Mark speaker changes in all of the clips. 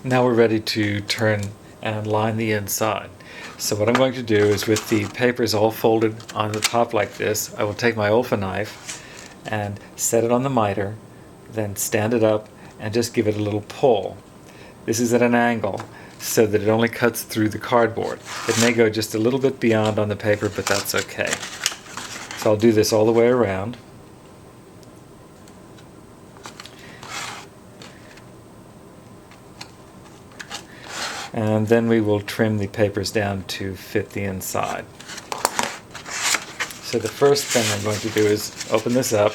Speaker 1: Now we're ready to turn and line the inside. So what I'm going to do is, with the papers all folded on the top like this, I will take my Olfa knife and set it on the miter, then stand it up and just give it a little pull. This is at an angle so that it only cuts through the cardboard. It may go just a little bit beyond on the paper, but that's okay. So I'll do this all the way around. And then we will trim the papers down to fit the inside. So the first thing I'm going to do is open this up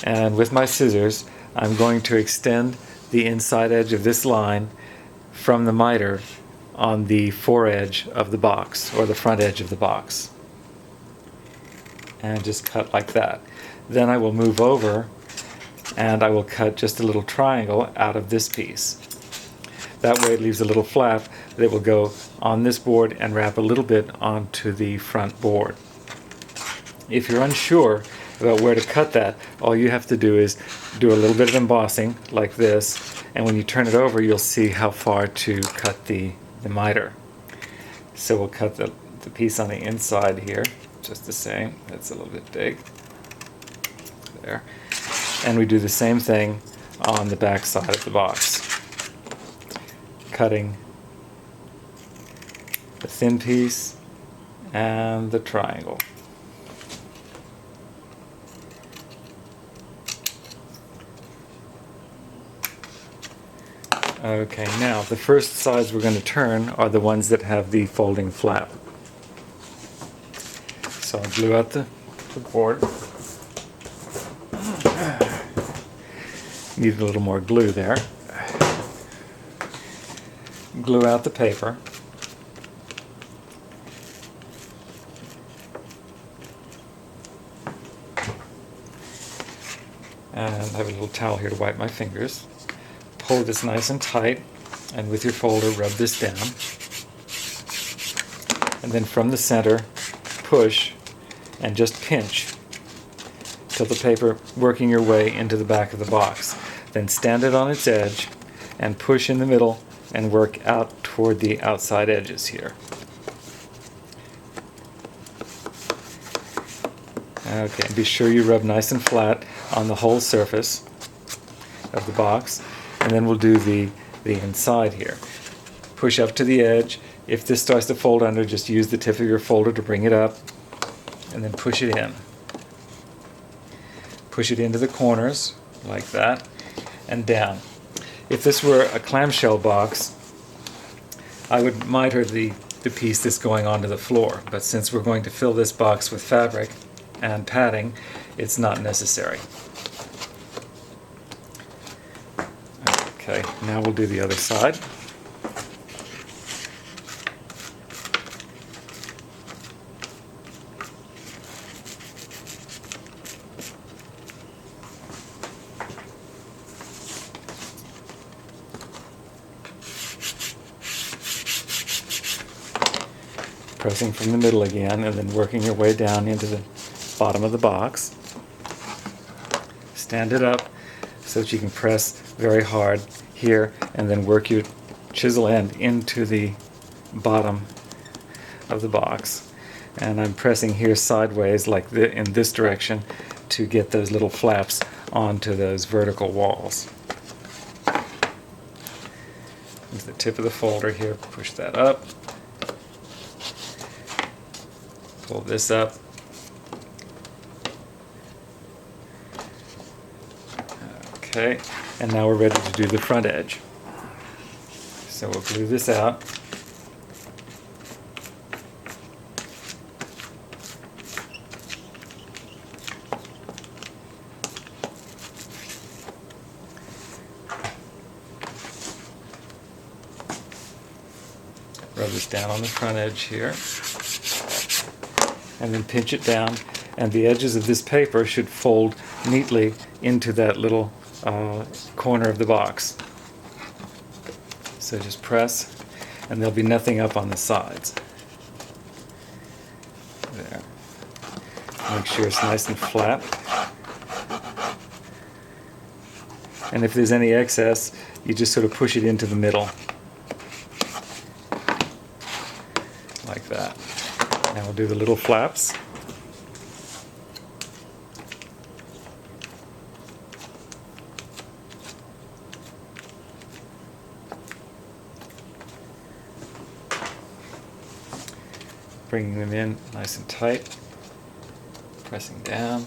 Speaker 1: and with my scissors I'm going to extend the inside edge of this line from the miter on the foredge of the box, or the front edge of the box, and just cut like that. Then I will move over and I will cut just a little triangle out of this piece. That way it leaves a little flap that will go on this board and wrap a little bit onto the front board. If you're unsure about where to cut that, all you have to do is do a little bit of embossing like this, and when you turn it over you'll see how far to cut the miter. So we'll cut the piece on the inside here just the same. That's a little bit big. There. And we do the same thing on the back side of the box, cutting the thin piece and the triangle. Okay, now the first sides we're going to turn are the ones that have the folding flap. So I'll glue out the board. Need a little more glue there. Glue out the paper. And I have a little towel here to wipe my fingers. Hold this nice and tight, and with your folder rub this down. And then from the center, push and just pinch till the paper working your way into the back of the box. Then stand it on its edge and push in the middle and work out toward the outside edges here. Okay, and be sure you rub nice and flat on the whole surface of the box, and then we'll do the inside here. Push up to the edge. If this starts to fold under, just use the tip of your folder to bring it up, and then push it in. Push it into the corners like that and down. If this were a clamshell box, I would miter the piece that's going onto the floor, but since we're going to fill this box with fabric and padding, it's not necessary. Okay, now we'll do the other side. Pressing from the middle again and then working your way down into the bottom of the box. Stand it up so that you can press very hard here and then work your chisel end into the bottom of the box. And I'm pressing here sideways like in this direction to get those little flaps onto those vertical walls. With the tip of the folder here, push that up. Pull this up. Okay, and now we're ready to do the front edge. So we'll glue this out. Rub this down on the front edge here. And then pinch it down, and the edges of this paper should fold neatly into that little corner of the box. So just press, and there'll be nothing up on the sides. There. Make sure it's nice and flat. And if there's any excess, you just sort of push it into the middle. Like that. Now we'll do the little flaps. Bringing them in nice and tight, pressing down.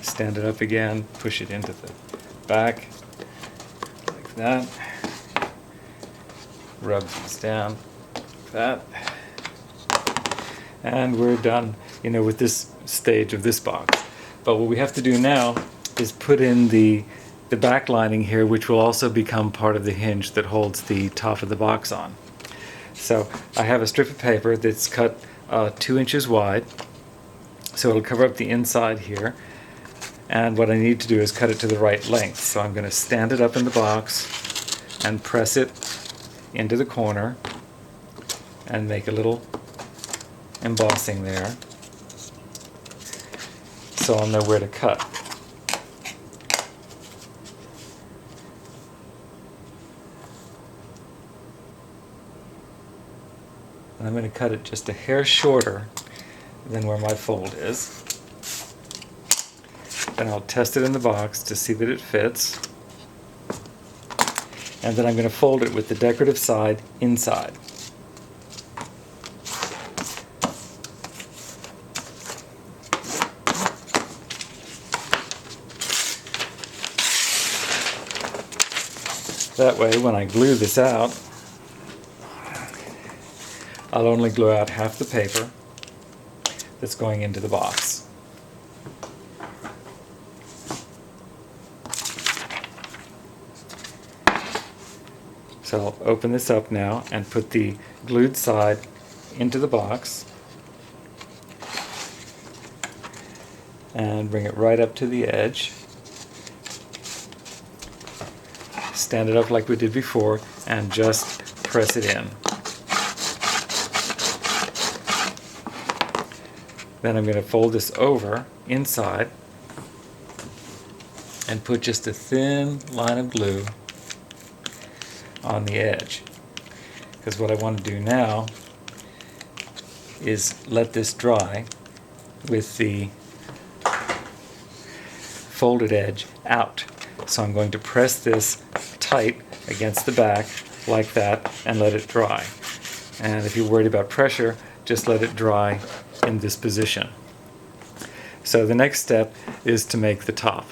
Speaker 1: Stand it up again, push it into the back, like that. Rub these down, like that. And we're done, with this stage of this box. But what we have to do now is put in the back lining here, which will also become part of the hinge that holds the top of the box on. So I have a strip of paper that's cut 2 inches wide, so it'll cover up the inside here. And what I need to do is cut it to the right length. So I'm going to stand it up in the box and press it into the corner and make a little embossing there, so I'll know where to cut. And I'm going to cut it just a hair shorter than where my fold is. Then I'll test it in the box to see that it fits. And then I'm going to fold it with the decorative side inside. That way, when I glue this out, I'll only glue out half the paper that's going into the box. So I'll open this up now and put the glued side into the box and bring it right up to the edge. Stand it up like we did before and just press it in. Then I'm going to fold this over inside and put just a thin line of glue on the edge. Because what I want to do now is let this dry with the folded edge out. So I'm going to press this tight against the back like that and let it dry. And if you're worried about pressure, just let it dry in this position. So the next step is to make the top.